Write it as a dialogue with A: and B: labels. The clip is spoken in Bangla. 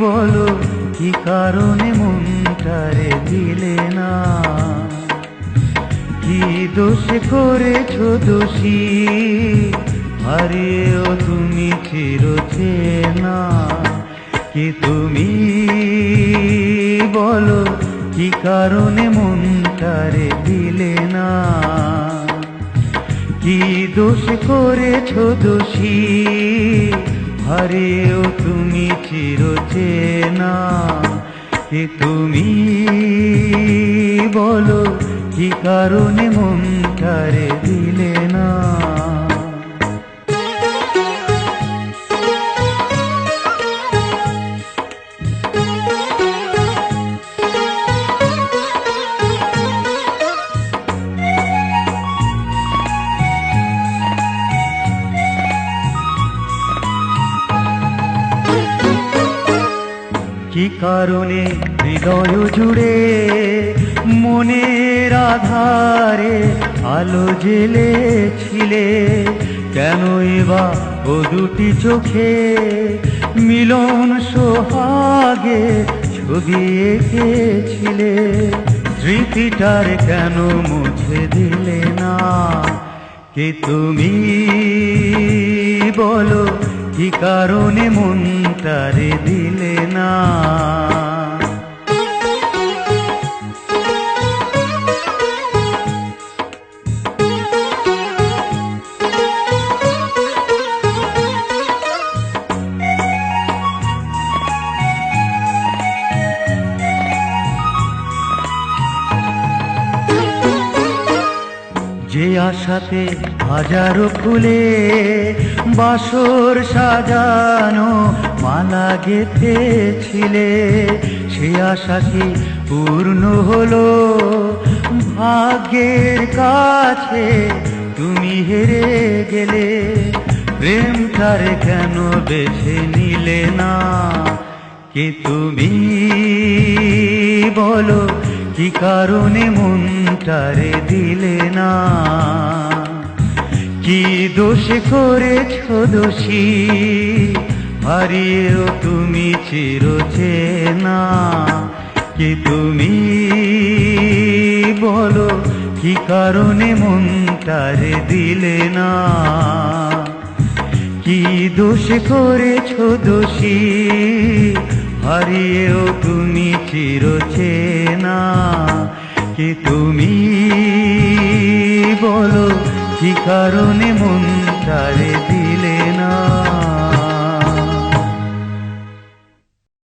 A: বলো কি কারণে মনটারে দিলে না? কি দোষ করেছো দোষী, হারিয়েও তুমি চিরচেনা? কি তুমি বলো কি কারণে মনটারে দিলে না? কি দোষ করেছো দোষী, হারিয়েও তুমি চিরচেনা? কি তুমি বলো কি কারণে মনটারে দিলে না? কি কারণে হৃদয় জুড়ে মনের আধারে আলো জ্বেলেছিলে? কেনই বা ও দুটি চোখে মিলন সোহাগে ছবি এঁকেছিলে? স্মৃতিটার কেন মুছে দিলে না? কে তুমি বলো কি কারণে মনটারে দিলে না? যে আশাতে হাজারো ফুলে বাসর সাজানো মালা গেঁথেছিলে, সে আশা কি পূর্ণ হলো? ভাগ্যের কাছে তুমি হেরে গেলে, প্রেমটারে কেন বেছে নিলে না? কে তুমি বলো কি কারণে মনটারে দিলে না? কি দোষ করেছো দোষী, হারিয়েও তুমি চিরচেনা? কি তুমি বলো কি কারণে মনটারে দিলে না? কি দোষ করেছো দোষী, হারিয়েও তুমি চিরচেনা? কি তুমি বলো কি কারণে মনটারে দিলে